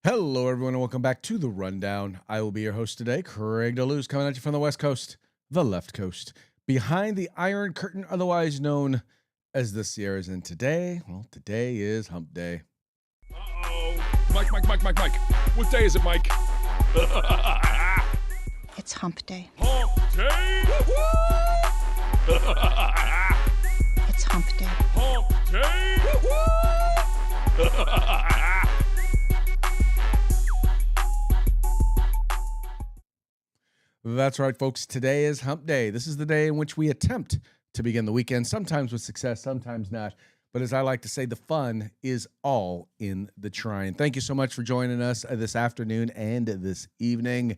Hello, everyone, and welcome back to the Rundown. I will be your host today, Craig DeLuz, coming at you from the West Coast, the left coast, behind the Iron Curtain, otherwise known as the Sierras. And today is Hump Day. Uh-oh. Mike. What day is it, Mike? It's Hump Day. Hump day! It's Hump Day. Hump day! That's right, folks. Today is Hump Day. This is the day in which we attempt to begin the weekend, sometimes with success, sometimes not. But as I like to say, the fun is all in the trying. Thank you so much for joining us this afternoon and this evening.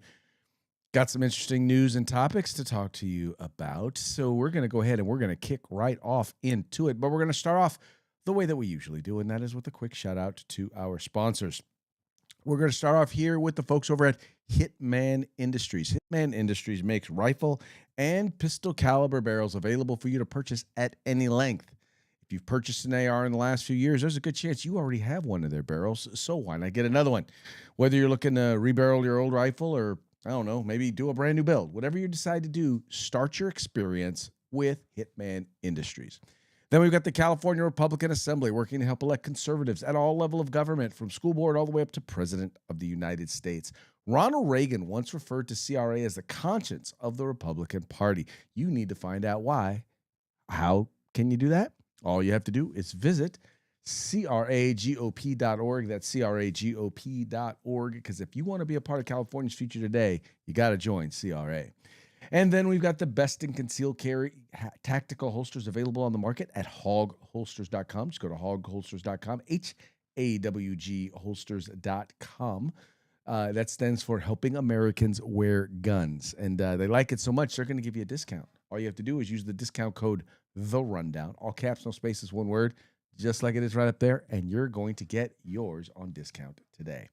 Got some interesting news and topics to talk to you about. So we're going to go ahead and we're going to kick right off into it. But we're going to start off the way that we usually do, and that is with a quick shout out to our sponsors. We're going to start off here with the folks over at Hitman Industries. Hitman Industries makes rifle and pistol caliber barrels available for you to purchase at any length. If you've purchased an AR in the last few years, there's a good chance you already have one of their barrels, so why not get another one? Whether you're looking to rebarrel your old rifle or, I don't know, maybe do a brand new build, whatever you decide to do, start your experience with Hitman Industries. Then we've got the California Republican Assembly working to help elect conservatives at all level of government, from school board all the way up to President of the United States. Ronald Reagan once referred to CRA as the conscience of the Republican Party. You need to find out why. How can you do that? All you have to do is visit cragop.org. That's cragop.org, because if you want to be a part of California's future today, you got to join CRA. And then we've got the best in concealed carry tactical holsters available on the market at hogholsters.com. Just go to hogholsters.com, HAWG holsters.com. That stands for Helping Americans Wear Guns. And they like it so much, they're going to give you a discount. All you have to do is use the discount code The Rundown. All caps, no spaces, one word, just like it is right up there. And you're going to get yours on discount today.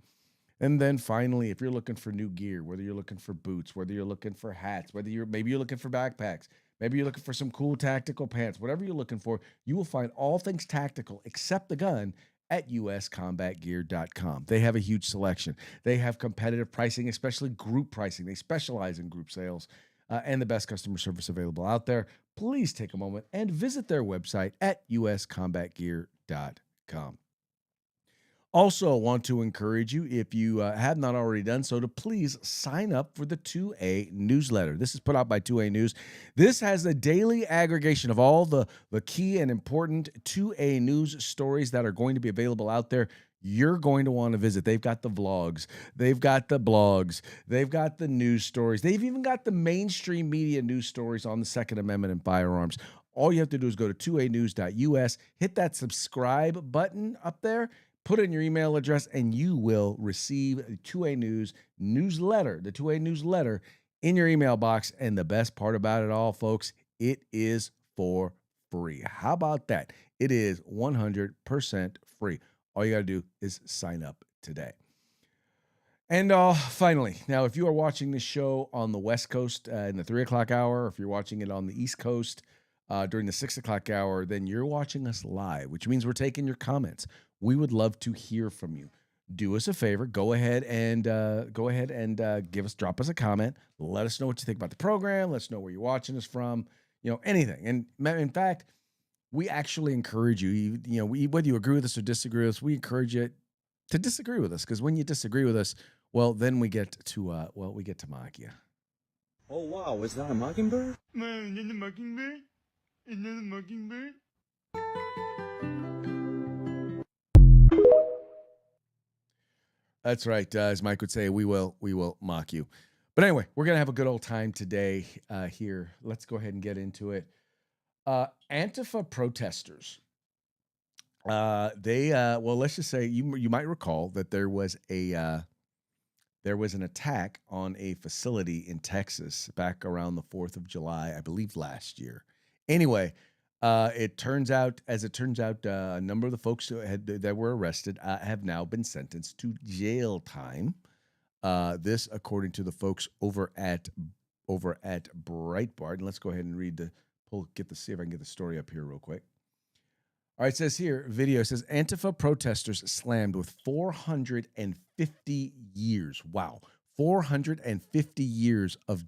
And then finally, if you're looking for new gear, whether you're looking for boots, whether you're looking for hats, whether you're looking for backpacks, maybe you're looking for some cool tactical pants, whatever you're looking for, you will find all things tactical except the gun at uscombatgear.com. They have a huge selection. They have competitive pricing, especially group pricing. They specialize in group sales and the best customer service available out there. Please take a moment and visit their website at uscombatgear.com. Also, want to encourage you, if you have not already done so, to please sign up for the 2A newsletter. This is put out by 2A News. This has a daily aggregation of all the key and important 2A News stories that are going to be available out there. You're going to want to visit. They've got the vlogs. They've got the blogs. They've got the news stories. They've even got the mainstream media news stories on the Second Amendment and firearms. All you have to do is go to 2anews.us, hit that subscribe button up there, put in your email address, and you will receive the 2A News newsletter, the 2A newsletter in your email box. And the best part about it all, folks, it is for free. How about that? It is 100% free. All you got to do is sign up today. And finally, now, if you are watching this show on the West Coast in the 3 o'clock hour, or if you're watching it on the East Coast during the 6 o'clock hour, then you're watching us live, which means we're taking your comments. We would love to hear from you. Do us a favor. Go ahead and drop us a comment. Let us know what you think about the program. Let us know where you're watching us from. Anything. And in fact, we actually encourage you. Whether you agree with us or disagree with us, we encourage you to disagree with us, because when you disagree with us, well, then we get to mock you. Oh wow, is that a mockingbird? Man, is that a mockingbird? Is that a mockingbird? That's right. As Mike would say, we will mock you. But anyway, we're going to have a good old time today here. Let's go ahead and get into it. Antifa protesters. Let's just say you might recall that there was an attack on a facility in Texas back around the 4th of July, I believe last year. Anyway, it turns out, a number of the folks that were arrested have now been sentenced to jail time. This, according to the folks over at Breitbart. And let's go ahead and see if I can get the story up here real quick. All right, it says here, video says Antifa protesters slammed with 450 years. Wow. 450 years of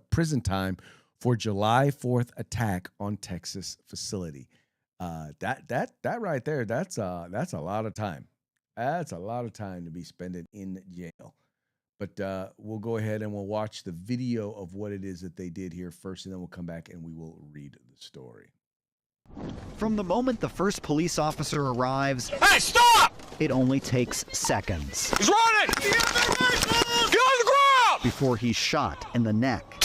prison time for July 4th attack on Texas facility. That right there, that's a lot of time. That's a lot of time to be spending in jail. But we'll go ahead and we'll watch the video of what it is that they did here first, and then we'll come back and we will read the story. From the moment the first police officer arrives, Hey, stop! it only takes seconds He's running! Get on the ground! before he's shot in the neck.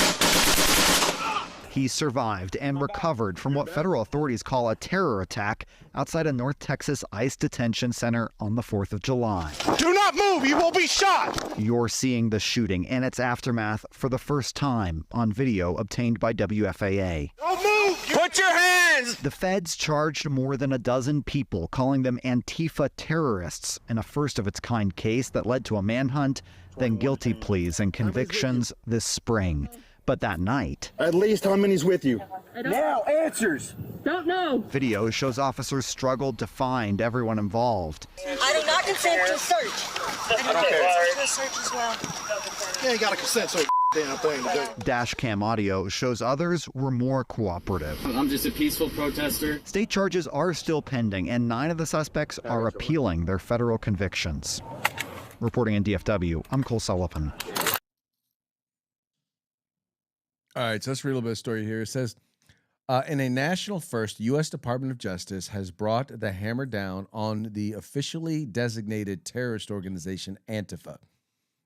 He survived and recovered from what federal authorities call a terror attack outside a North Texas ICE detention center on the 4th of July. Do not move! You will be shot! You're seeing the shooting and its aftermath for the first time on video obtained by WFAA. Don't move! Put your hands! The feds charged more than a dozen people, calling them Antifa terrorists, in a first-of-its-kind case that led to a manhunt, then guilty pleas and convictions this spring. But that night, At least how many's with you? Now, Answers! don't know. video shows officers struggled to find everyone involved. I do not consent to search. I don't consent to a search as well. You ain't got to consent to a damn thing today. Dash cam audio shows others were more cooperative. I'm just a peaceful protester. State charges are still pending, and 9 of the suspects are appealing their federal convictions. Reporting in DFW, I'm Cole Sullivan. All right, so let's read a little bit of story here. It says, in a national first, U.S. Department of Justice has brought the hammer down on the officially designated terrorist organization Antifa,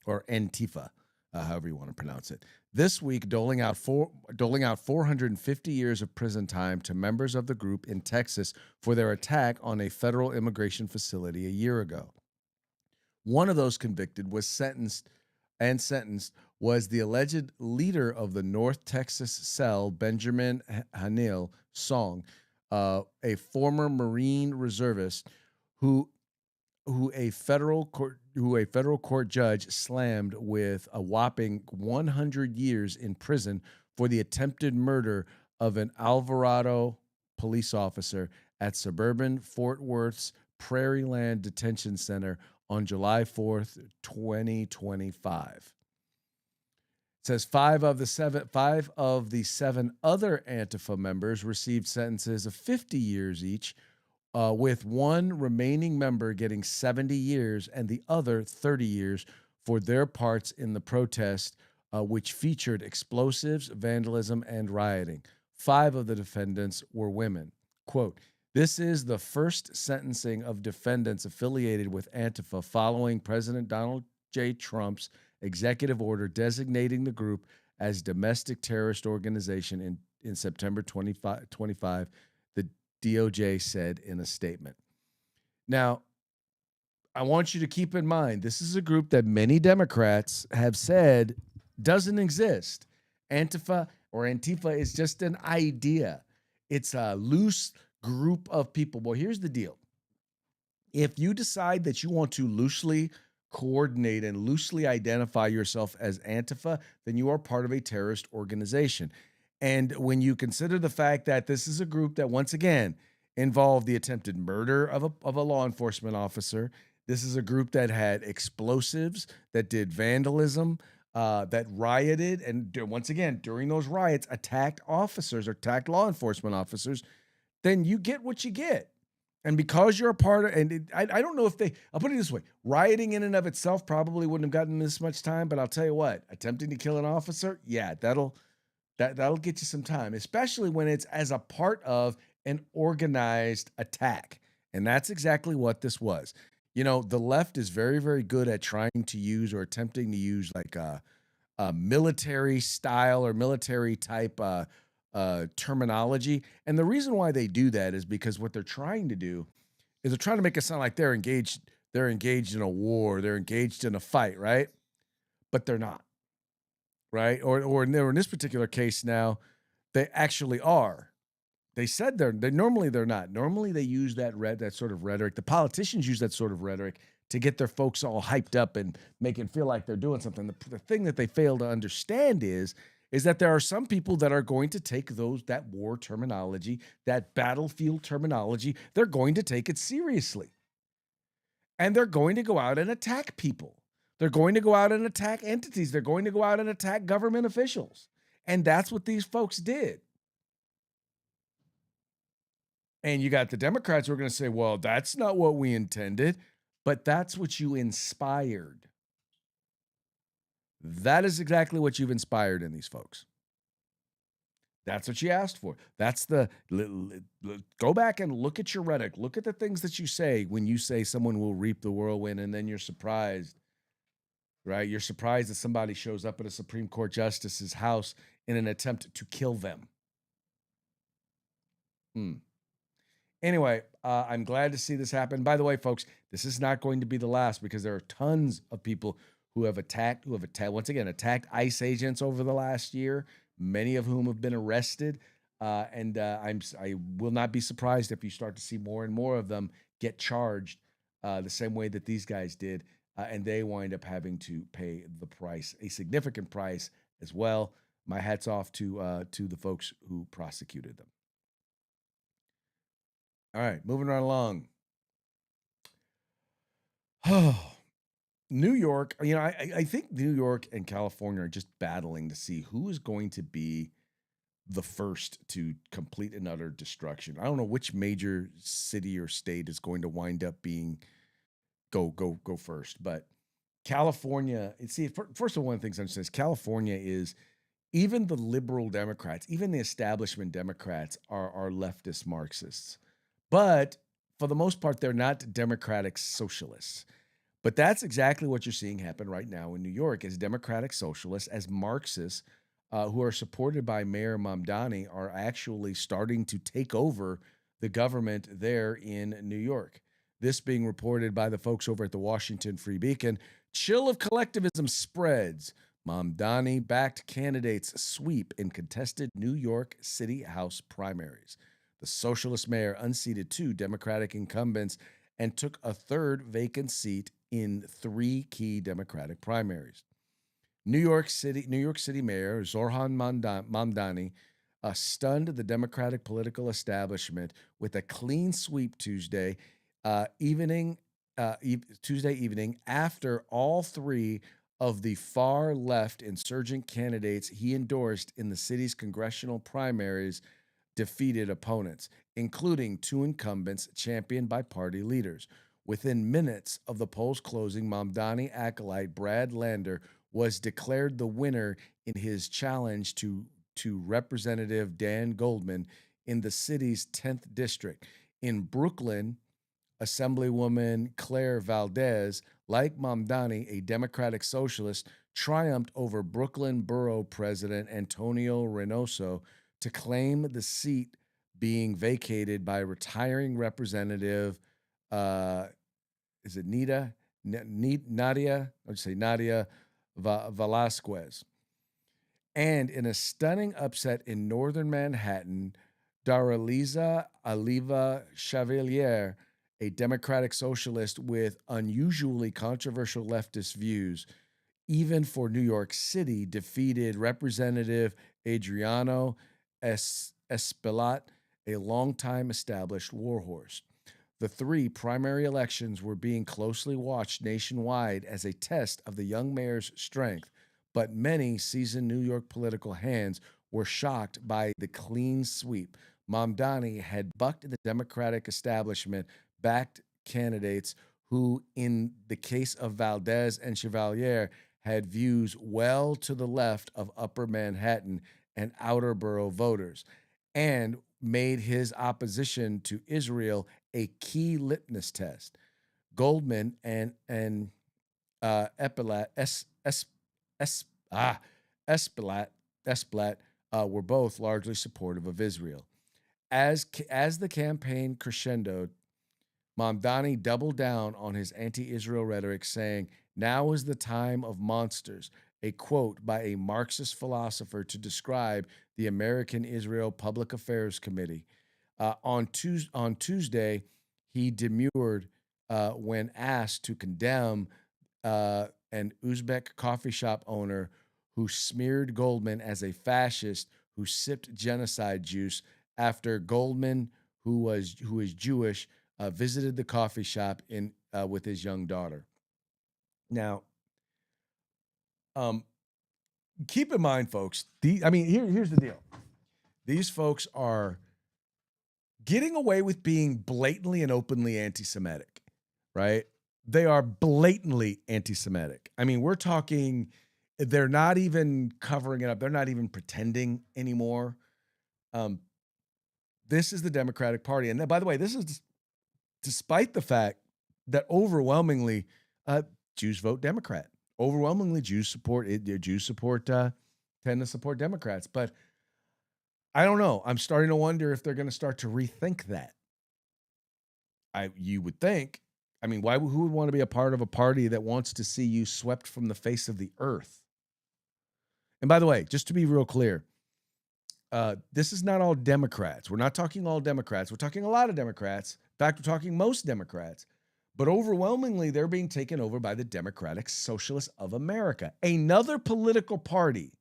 or Antifa, however you want to pronounce it. This week, doling out 450 years of prison time to members of the group in Texas for their attack on a federal immigration facility a year ago. One of those convicted was sentenced was the alleged leader of the North Texas cell, Benjamin Hanil Song, a former Marine reservist who a federal court judge slammed with a whopping 100 years in prison for the attempted murder of an Alvarado police officer at suburban Fort Worth's Prairieland Detention Center on July 4th, 2025. It says 5 of the 7 other Antifa members received sentences of 50 years each, with one remaining member getting 70 years and the other 30 years for their parts in the protest, which featured explosives, vandalism, and rioting. 5 of the defendants were women. Quote, "This is the first sentencing of defendants affiliated with Antifa following President Donald J. Trump's executive order designating the group as domestic terrorist organization in September 2025, the DOJ said in a statement." Now, I want you to keep in mind, this is a group that many Democrats have said doesn't exist. Antifa is just an idea. It's a loose group of people. Well, here's the deal. If you decide that you want to loosely coordinate and loosely identify yourself as Antifa, then you are part of a terrorist organization. And when you consider the fact that this is a group that, once again, involved the attempted murder of a law enforcement officer, this is a group that had explosives, that did vandalism, that rioted, and once again, during those riots, attacked officers or attacked law enforcement officers, then you get what you get. And because you're a part of, and I don't know if I'll put it this way, rioting in and of itself probably wouldn't have gotten this much time, but I'll tell you what, attempting to kill an officer, yeah, that'll get you some time, especially when it's as a part of an organized attack. And that's exactly what this was. You know, the left is very, very good at trying to use or attempting to use like a military style or military type terminology. And the reason why they do that is because what they're trying to do is they're trying to make it sound like they're engaged in a war, they're engaged in a fight, right? But they're not, right? Or in this particular case now, they actually are. They said normally they're not. Normally they use that sort of rhetoric. The politicians use that sort of rhetoric to get their folks all hyped up and make it feel like they're doing something. The thing that they fail to understand is is that there are some people that are going to take that war terminology, that battlefield terminology, they're going to take it seriously. And they're going to go out and attack people. They're going to go out and attack entities. They're going to go out and attack government officials. And that's what these folks did. And you got the Democrats who are going to say, well, that's not what we intended, but that's what you inspired. That is exactly what you've inspired in these folks. That's what you asked for. That's go back and look at your rhetoric. Look at the things that you say when you say someone will reap the whirlwind, and then you're surprised, right? You're surprised that somebody shows up at a Supreme Court justice's house in an attempt to kill them. Anyway, I'm glad to see this happen. By the way, folks, this is not going to be the last, because there are tons of people who have attacked, once again, attacked ICE agents over the last year, many of whom have been arrested. I will not be surprised if you start to see more and more of them get charged the same way that these guys did, and they wind up having to pay the price, a significant price as well. My hat's off to the folks who prosecuted them. All right, moving right along. Oh, New York, I think New York and California are just battling to see who is going to be the first to complete and utter destruction. I don't know which major city or state is going to wind up being go first, but California, first of all, one of the things I understand is California is, even the liberal Democrats, even the establishment Democrats are leftist Marxists. But for the most part, they're not democratic socialists. But that's exactly what you're seeing happen right now in New York, as democratic socialists, as Marxists, who are supported by Mayor Mamdani, are actually starting to take over the government there in New York. This being reported by the folks over at the Washington Free Beacon. Chill of collectivism spreads. Mamdani-backed candidates sweep in contested New York City House primaries. The socialist mayor unseated 2 Democratic incumbents and took a 3rd vacant seat in 3 key Democratic primaries. New York City Mayor Zohran Mamdani stunned the Democratic political establishment with a clean sweep Tuesday evening after all 3 of the far left insurgent candidates he endorsed in the city's congressional primaries defeated opponents, including 2 incumbents championed by party leaders. Within minutes of the polls closing, Mamdani acolyte Brad Lander was declared the winner in his challenge to Representative Dan Goldman in the city's 10th district. In Brooklyn, Assemblywoman Claire Valdez, like Mamdani, a Democratic socialist, triumphed over Brooklyn Borough President Antonio Reynoso to claim the seat being vacated by retiring Representative, is it Nadia? I'll just say Nadia Velasquez. And in a stunning upset in northern Manhattan, Daraliza Aliva Chevalier, a Democratic socialist with unusually controversial leftist views, even for New York City, defeated Representative Adriano Espaillat, a longtime established warhorse. The 3 primary elections were being closely watched nationwide as a test of the young mayor's strength, but many seasoned New York political hands were shocked by the clean sweep. Mamdani had bucked the Democratic establishment-backed candidates who, in the case of Valdez and Chevalier, had views well to the left of Upper Manhattan and outer borough voters, and made his opposition to Israel a key litmus test. Goldman and Esplat were both largely supportive of Israel. As the campaign crescendoed, Mamdani doubled down on his anti-Israel rhetoric, saying, "Now is the time of monsters," a quote by a Marxist philosopher to describe the American Israel Public Affairs Committee. On Tuesday, he demurred when asked to condemn an Uzbek coffee shop owner who smeared Goldman as a fascist who sipped genocide juice after Goldman, who is Jewish, visited the coffee shop with his young daughter. Now, keep in mind, folks. Here's the deal. These folks are getting away with being blatantly and openly anti-Semitic, right? They are blatantly anti-Semitic. I mean, we're talking, they're not even covering it up. They're not even pretending anymore. This is the Democratic Party. And by the way, this is despite the fact that overwhelmingly Jews vote Democrat. Overwhelmingly Jews tend to support Democrats. But I don't know. I'm starting to wonder if they're going to start to rethink that. You would think. I mean, who would want to be a part of a party that wants to see you swept from the face of the earth? And by the way, just to be real clear, this is not all Democrats. We're not talking all Democrats. We're talking a lot of Democrats. In fact, we're talking most Democrats. But overwhelmingly, they're being taken over by the Democratic Socialists of America. Another political party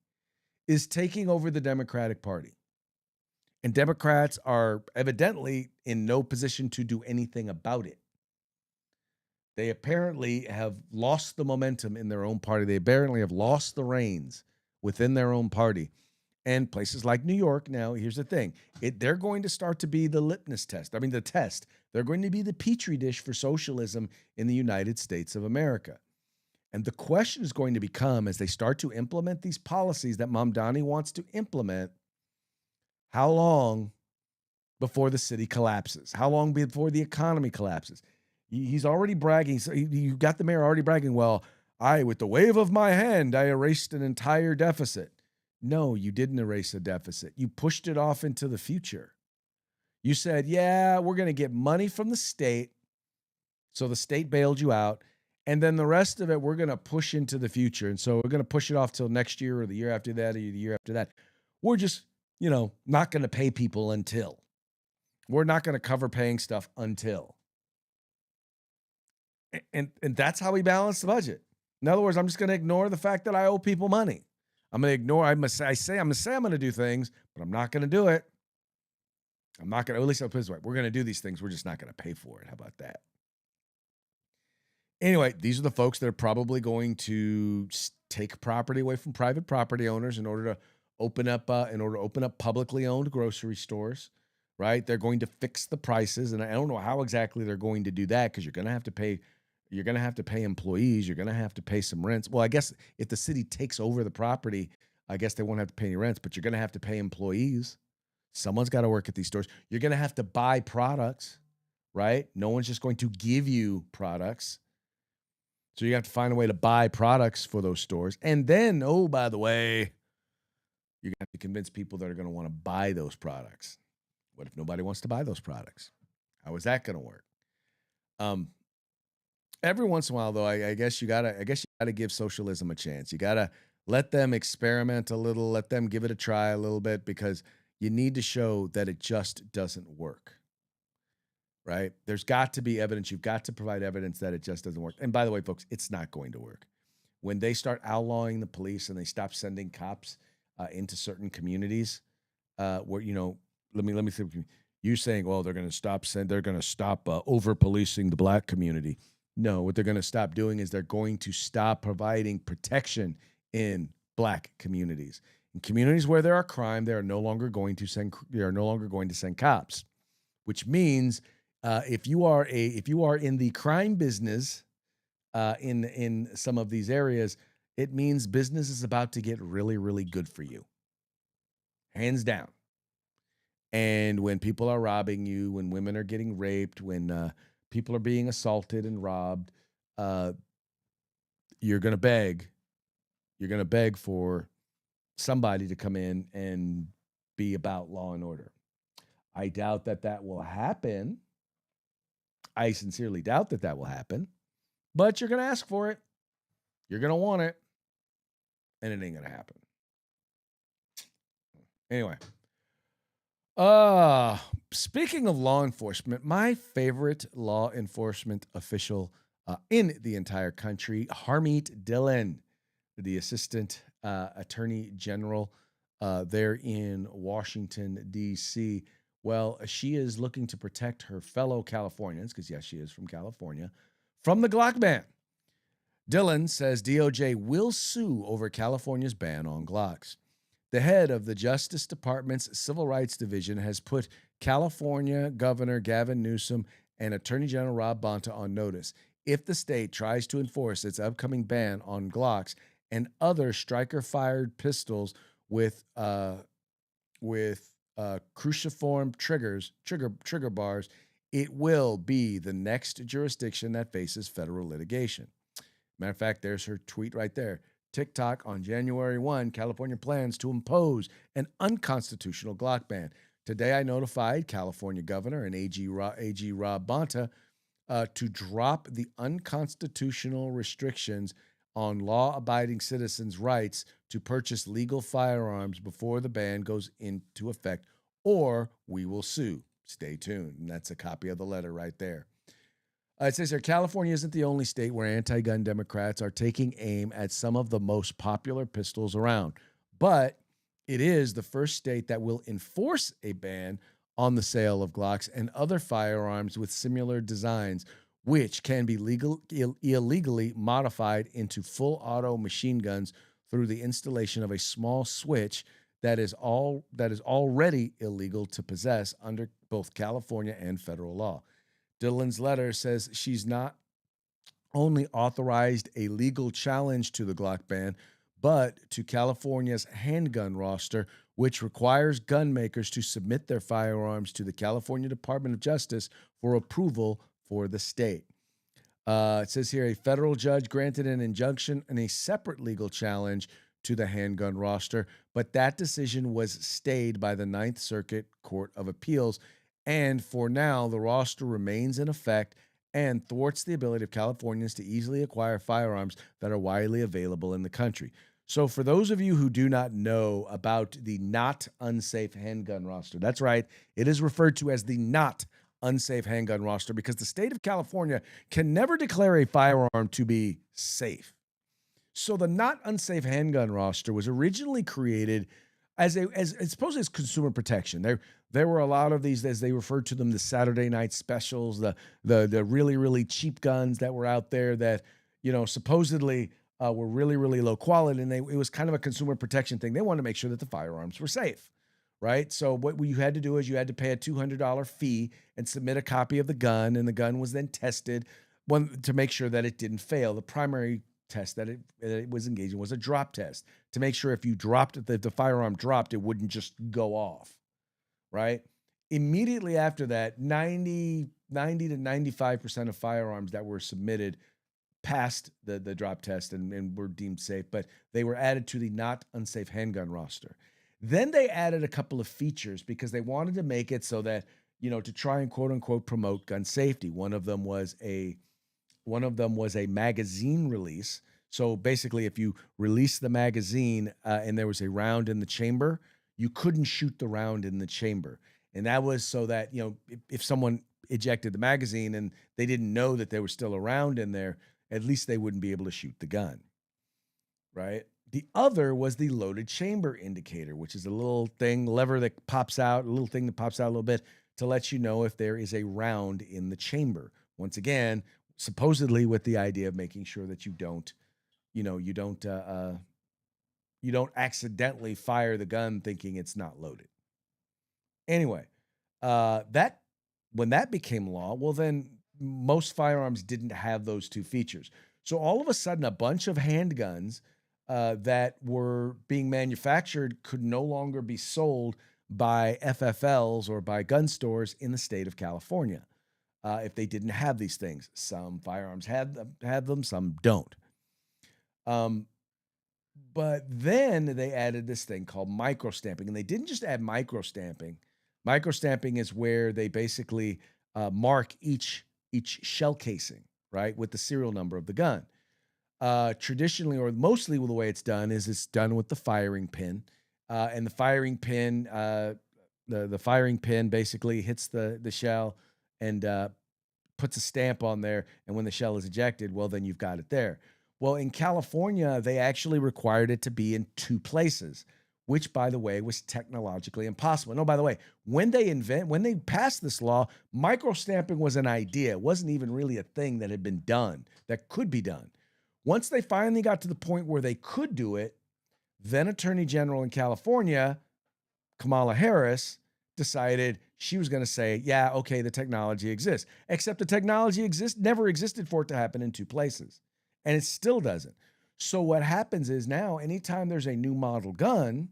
is taking over the Democratic Party. And Democrats are evidently in no position to do anything about it. They apparently have lost the momentum in their own party. They apparently have lost the reins within their own party. And places like New York, now, here's the thing. They're going to start to be the litmus test. I mean, the test. They're going to be the petri dish for socialism in the United States of America. And the question is going to become, as they start to implement these policies that Mamdani wants to implement, how long before the city collapses? How long before the economy collapses? He's already bragging. So you got the mayor already bragging, well, with the wave of my hand, I erased an entire deficit. No, you didn't erase a deficit. You pushed it off into the future. You said, yeah, we're going to get money from the state. So the state bailed you out. And then the rest of it, we're going to push into the future. And so we're going to push it off till next year or the year after that or the year after that. We're just, not going to pay people until. We're not going to cover paying stuff until. And that's how we balance the budget. In other words, I'm just going to ignore the fact that I owe people money. I'm going to ignore, I'm going to say I'm going to do things, but I'm not going to do it. I'm not going to, at least I'll put it this way. We're going to do these things. We're just not going to pay for it. How about that? Anyway, these are the folks that are probably going to take property away from private property owners in order to open up publicly owned grocery stores, right? They're going to fix the prices. And I don't know how exactly they're going to do that, because you're going to have to pay employees. You're going to have to pay some rents. Well, I guess if the city takes over the property, I guess they won't have to pay any rents, but you're going to have to pay employees. Someone's got to work at these stores. You're going to have to buy products, right? No one's just going to give you products. So you have to find a way to buy products for those stores. And then, oh, by the way, you're going to have to convince people that are going to want to buy those products. What if nobody wants to buy those products? How is that going to work? Every once in a while, though, I guess you gotta give socialism a chance. You gotta let them experiment a little, let them give it a try a little bit, because you need to show that it just doesn't work. Right? There's got to be evidence. You've got to provide evidence that it just doesn't work. And by the way, folks, it's not going to work. When they start outlawing the police and they stop sending cops into certain communities, where let me think. You're saying, well, they're going to stop over policing the black community. No, what they're going to stop doing is they're going to stop providing protection in black communities. In communities where there are crime, they are no longer going to send cops, which means if you are in the crime business in some of these areas, it means business is about to get really, really good for you. Hands down. And when people are robbing you, when women are getting raped, when people are being assaulted and robbed, you're going to beg. You're going to beg for somebody to come in and be about law and order. I doubt that will happen. I sincerely doubt that will happen. But you're going to ask for it. You're going to want it. And it ain't going to happen. Anyway. Speaking of law enforcement, my favorite law enforcement official in the entire country, Harmeet Dillon, the assistant attorney general there in Washington, D.C. Well, she is looking to protect her fellow Californians, because, yes, she is from California, from the Glock ban. Dillon says DOJ will sue over California's ban on Glocks. The head of the Justice Department's Civil Rights Division has put California Governor Gavin Newsom and Attorney General Rob Bonta on notice. If the state tries to enforce its upcoming ban on Glocks and other striker-fired pistols with cruciform trigger bars, it will be the next jurisdiction that faces federal litigation. Matter of fact, there's her tweet right there. TikTok on January 1, California plans to impose an unconstitutional Glock ban. Today, I notified California Governor and AG Rob Bonta to drop the unconstitutional restrictions on law-abiding citizens' rights to purchase legal firearms before the ban goes into effect, or we will sue. Stay tuned. And that's a copy of the letter right there. It says here, California isn't the only state where anti-gun Democrats are taking aim at some of the most popular pistols around, but it is the first state that will enforce a ban on the sale of Glocks and other firearms with similar designs, which can be illegally modified into full auto machine guns through the installation of a small switch that is already illegal to possess under both California and federal law. Dillon's letter says she's not only authorized a legal challenge to the Glock ban, but to California's handgun roster, which requires gun makers to submit their firearms to the California Department of Justice for approval for the state. It says here, a federal judge granted an injunction and a separate legal challenge to the handgun roster, but that decision was stayed by the Ninth Circuit Court of Appeals. And for now, the roster remains in effect and thwarts the ability of Californians to easily acquire firearms that are widely available in the country. So for those of you who do not know about the not unsafe handgun roster, that's right, it is referred to as the not unsafe handgun roster because the state of California can never declare a firearm to be safe. So the not unsafe handgun roster was originally created as supposed as consumer protection. There were a lot of these, as they referred to them, the Saturday night specials, the really, really cheap guns that were out there that, supposedly were really, really low quality. And it was kind of a consumer protection thing. They wanted to make sure that the firearms were safe, right? So what you had to do is you had to pay a $200 fee and submit a copy of the gun. And the gun was then tested to make sure that it didn't fail. The primary test that it was engaged in was a drop test to make sure if you dropped it, the firearm dropped, it wouldn't just go off, right? Immediately after that, 90 to 95% of firearms that were submitted passed the drop test and were deemed safe, but they were added to the not unsafe handgun roster. Then they added a couple of features because they wanted to make it so that, to try and quote unquote promote gun safety. One of them was a magazine release. So basically, if you release the magazine and there was a round in the chamber, you couldn't shoot the round in the chamber. And that was so that, if someone ejected the magazine and they didn't know that there was still a round in there, at least they wouldn't be able to shoot the gun, right? The other was the loaded chamber indicator, which is a little lever that pops out, a little thing that pops out a little bit to let you know if there is a round in the chamber. Once again, supposedly with the idea of making sure that you don't accidentally fire the gun thinking it's not loaded. Anyway, when that became law, well, then most firearms didn't have those two features. So all of a sudden, a bunch of handguns that were being manufactured could no longer be sold by FFLs or by gun stores in the state of California. If they didn't have these things. Some firearms have them, some don't. But then they added this thing called microstamping, and they didn't just add microstamping. Microstamping is where they basically mark each shell casing, right, with the serial number of the gun. Traditionally, or mostly the way it's done is it's done with the firing pin, and the firing pin, the firing pin basically hits the shell and puts a stamp on there, and when the shell is ejected, well, then you've got it there. Well, in California, they actually required it to be in 2 places, which, by the way, was technologically impossible. No, by the way, when they passed this law, microstamping was an idea. It wasn't even really a thing that had been done, that could be done. Once they finally got to the point where they could do it, then Attorney General in California, Kamala Harris, decided she was going to say, yeah, okay, the technology exists. Except the technology never existed for it to happen in 2 places. And it still doesn't. So what happens is now, anytime there's a new model gun,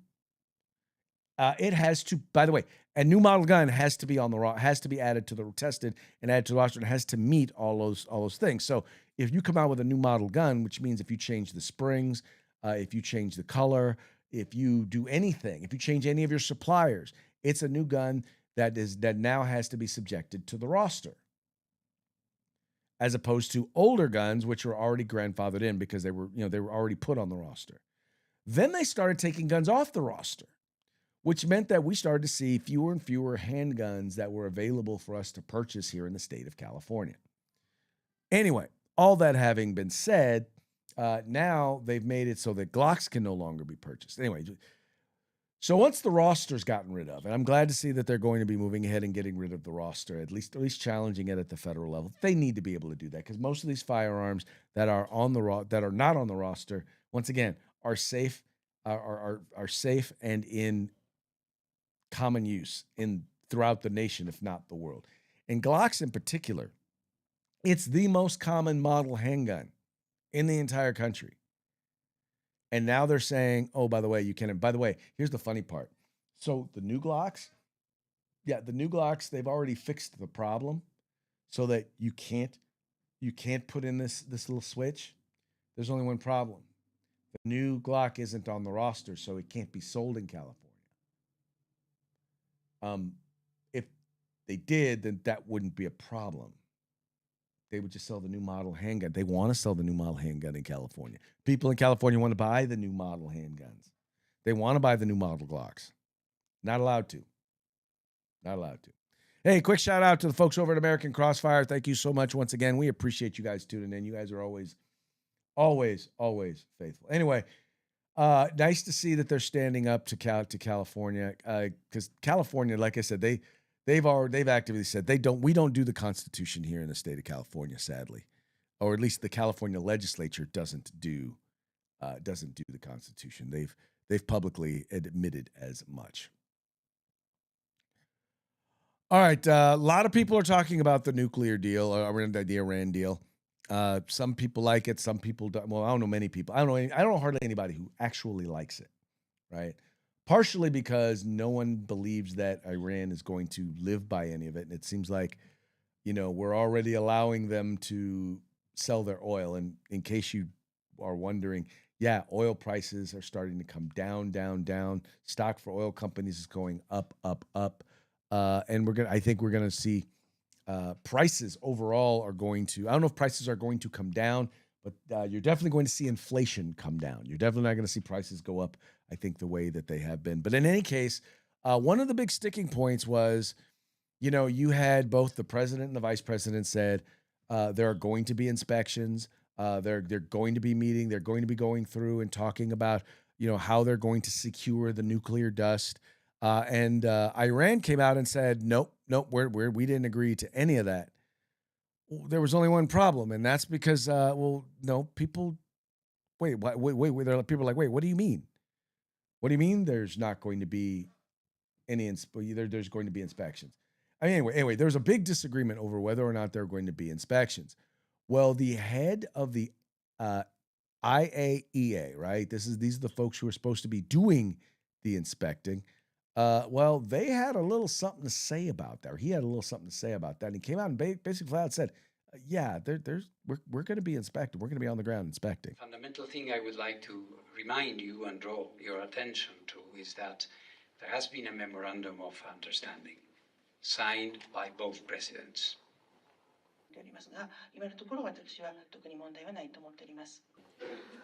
it has to, by the way, a new model gun has to be has to be added to the tested and added to the roster. And has to meet all those things. So if you come out with a new model gun, which means if you change the springs, if you change the color, if you do anything, if you change any of your suppliers, it's a new gun that now has to be subjected to the roster, as opposed to older guns, which were already grandfathered in because they were already put on the roster. Then they started taking guns off the roster, which meant that we started to see fewer and fewer handguns that were available for us to purchase here in the state of California. Anyway, all that having been said, now they've made it so that Glocks can no longer be purchased. Anyway, so once the roster's gotten rid of, and I'm glad to see that they're going to be moving ahead and getting rid of the roster, at least challenging it at the federal level. They need to be able to do that because most of these firearms that are not on the roster, once again, are safe, are safe and in common use throughout the nation, if not the world. And Glocks in particular, it's the most common model handgun in the entire country. And now they're saying, oh, by the way, you can. And by the way, here's the funny part. So the new Glocks, they've already fixed the problem so that you can't put in this little switch. There's only one problem. The new Glock isn't on the roster, so it can't be sold in California. If they did, then that wouldn't be a problem. They would just sell the new model handgun. They want to sell the new model handgun in California. People in California want to buy the new model handguns. They want to buy the new model Glocks. Not allowed to. Not allowed to. Hey, quick shout out to the folks over at American Crossfire. Thank you so much once again. We appreciate you guys tuning in. You guys are always, always, always faithful. Anyway, nice to see that they're standing up to California, because California, like I said, they've actively said we don't do the Constitution here in the state of California, sadly, or at least the California legislature doesn't do the Constitution. They've publicly admitted as much. All right, a lot of people are talking about the nuclear deal, or the Iran deal. Some people like it, some people don't. Well, I don't know many people. I don't know hardly anybody who actually likes it, right? Partially because no one believes that Iran is going to live by any of it. And it seems like, we're already allowing them to sell their oil. And in case you are wondering, yeah, oil prices are starting to come down, down, down. Stock for oil companies is going up, up, up. And I think we're going to see prices overall are going to, I don't know if prices are going to come down, but you're definitely going to see inflation come down. You're definitely not going to see prices go up, I think, the way that they have been. But in any case, one of the big sticking points was, you had both the president and the vice president said there are going to be inspections. They're going to be meeting. They're going to be going through and talking about, how they're going to secure the nuclear dust. And Iran came out and said, nope, we didn't agree to any of that. There was only one problem, and that's because, people, wait, people are like, wait, what do you mean? What do you mean there's not going to be any, there's going to be inspections? I mean, anyway, there's a big disagreement over whether or not there are going to be inspections. Well, the head of the IAEA, right? These are the folks who are supposed to be doing the inspecting. Well, they had a little something to say about that. Or he had a little something to say about that. And he came out and basically flat out said, yeah, we're going to be inspecting. We're going to be on the ground inspecting. Fundamental thing I would like to remind you and draw your attention to is that there has been a memorandum of understanding signed by both presidents.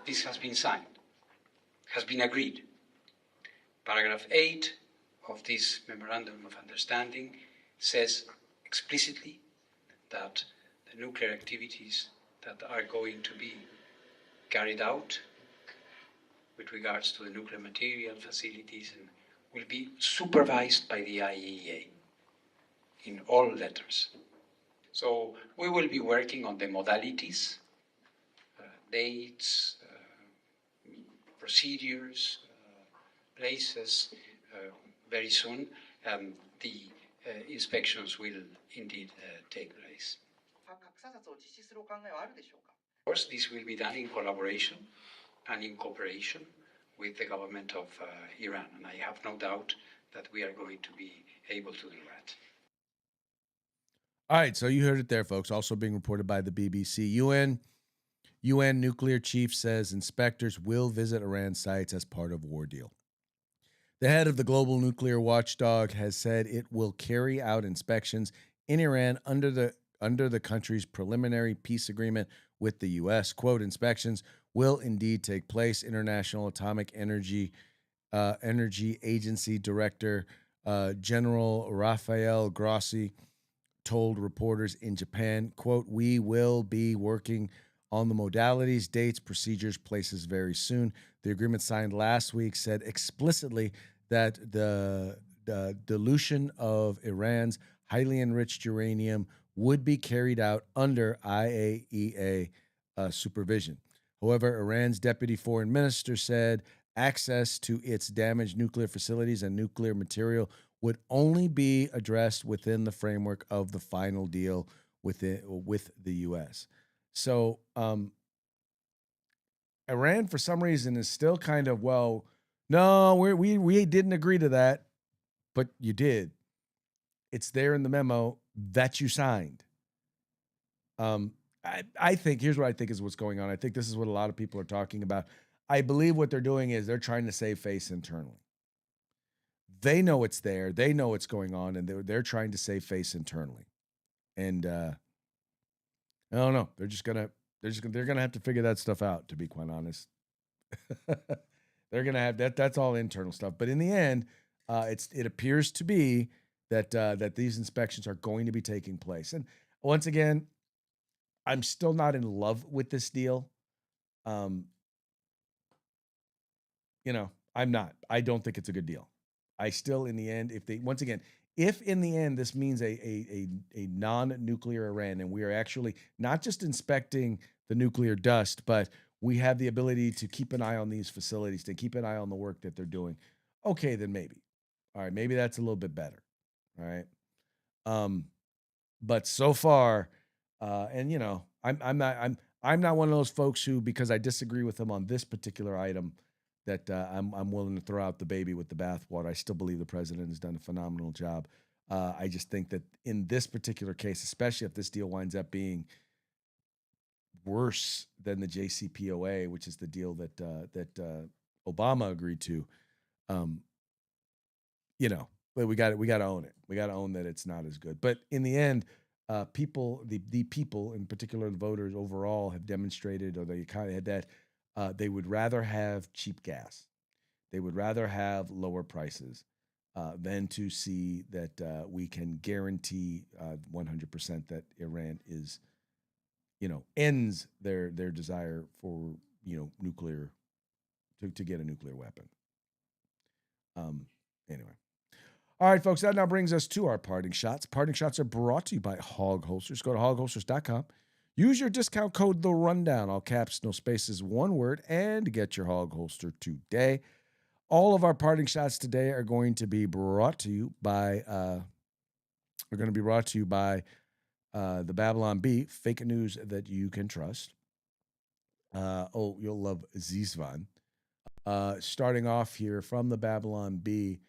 This has been signed, has been agreed. Paragraph 8 of this memorandum of understanding says explicitly that the nuclear activities that are going to be carried out with regards to the nuclear material facilities and will be supervised by the IAEA in all letters. So we will be working on the modalities, dates, procedures, places very soon, and the inspections will indeed take place. Of course, this will be done in collaboration and in cooperation with the government of Iran, and I have no doubt that we are going to be able to do that. All right, so you heard it there, folks. Also being reported by the BBC. UN nuclear chief says inspectors will visit Iran sites as part of war deal. The head of the global nuclear watchdog has said it will carry out inspections in Iran under the country's preliminary peace agreement with the U.S. Quote, inspections will indeed take place. International Atomic Energy Agency Director General Rafael Grossi told reporters in Japan, quote, we will be working on the modalities, dates, procedures, places very soon. The agreement signed last week said explicitly that the dilution of Iran's highly enriched uranium would be carried out under IAEA supervision. However, Iran's deputy foreign minister said access to its damaged nuclear facilities and nuclear material would only be addressed within the framework of the final deal with the U.S. So Iran, for some reason, is still kind of, well, no, we didn't agree to that, but you did. It's there in the memo that you signed. I think, here's what I think is what's going on. I think this is what a lot of people are talking about. I believe what they're doing is they're trying to save face internally. They know it's there. They know what's going on, and they're trying to save face internally. And I don't know. They're gonna have to figure that stuff out. To be quite honest, they're gonna have that. That's all internal stuff. But in the end, it appears to be that these inspections are going to be taking place. And once again, I'm still not in love with this deal. I'm not. I don't think it's a good deal. I still, in the end, if in the end this means a non-nuclear Iran, and we are actually not just inspecting the nuclear dust, but we have the ability to keep an eye on these facilities, to keep an eye on the work that they're doing, okay, then maybe. All right, maybe that's a little bit better. All right. But so far, and I'm not one of those folks who, because I disagree with them on this particular item, that I'm willing to throw out the baby with the bathwater. I still believe the president has done a phenomenal job. I just think that in this particular case, especially if this deal winds up being worse than the JCPOA, which is the deal that Obama agreed to, but we got to own it. We got to own that it's not as good. But in the end, the people, in particular the voters overall, have demonstrated, or they kind of had that. They would rather have cheap gas. They would rather have lower prices than to see that we can guarantee 100% that Iran is, ends their desire for, nuclear, to get a nuclear weapon. Anyway. All right, folks, that now brings us to our parting shots. Parting shots are brought to you by Hog Holsters. Go to hogholsters.com. Use your discount code The Rundown, all caps, no spaces, one word, and get your hog holster today. All of our parting shots today are going to be brought to you by the Babylon Bee, fake news that you can trust. You'll love Zizvan. Starting off here from the Babylon Bee,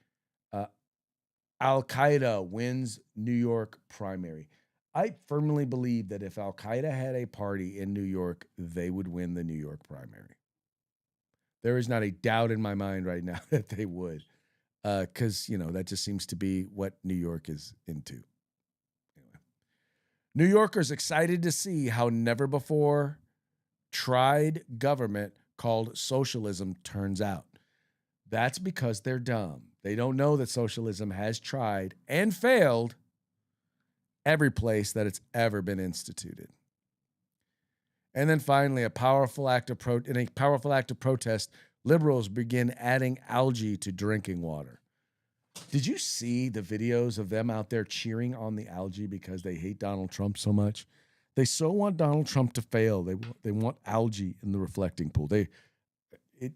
Al-Qaeda wins New York primary. I firmly believe that if Al-Qaeda had a party in New York, they would win the New York primary. There is not a doubt in my mind right now that they would, because, that just seems to be what New York is into. Anyway. New Yorkers excited to see how never before tried government called socialism turns out. That's because they're dumb. They don't know that socialism has tried and failed every place that it's ever been instituted. And then finally, in a powerful act of protest, liberals begin adding algae to drinking water. Did you see the videos of them out there cheering on the algae because they hate Donald Trump so much? They so want Donald Trump to fail. They want algae in the reflecting pool.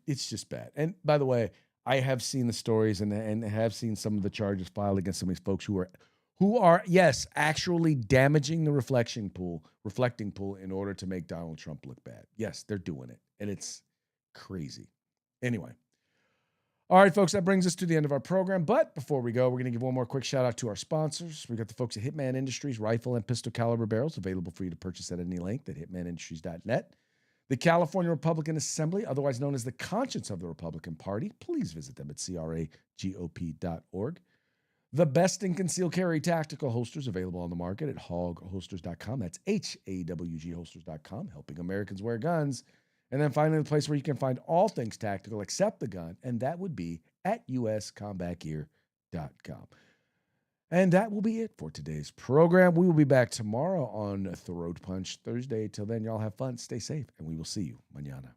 It's just bad. And by the way, I have seen the stories and have seen some of the charges filed against some of these folks who are yes, actually damaging the reflecting pool in order to make Donald Trump look bad. Yes, they're doing it. And it's crazy. Anyway. All right, folks, that brings us to the end of our program. But before we go, we're going to give one more quick shout out to our sponsors. We got the folks at Hitman Industries, rifle and pistol caliber barrels available for you to purchase at any length at hitmanindustries.net. The California Republican Assembly, otherwise known as the conscience of the Republican Party. Please visit them at cragop.org. The best in concealed carry tactical holsters available on the market at hogholsters.com. That's HAWG holsters.com, helping Americans wear guns. And then finally, the place where you can find all things tactical except the gun, and that would be at uscombatgear.com. And that will be it for today's program. We will be back tomorrow on Throat Punch Thursday. Till then, y'all have fun, stay safe, and we will see you mañana.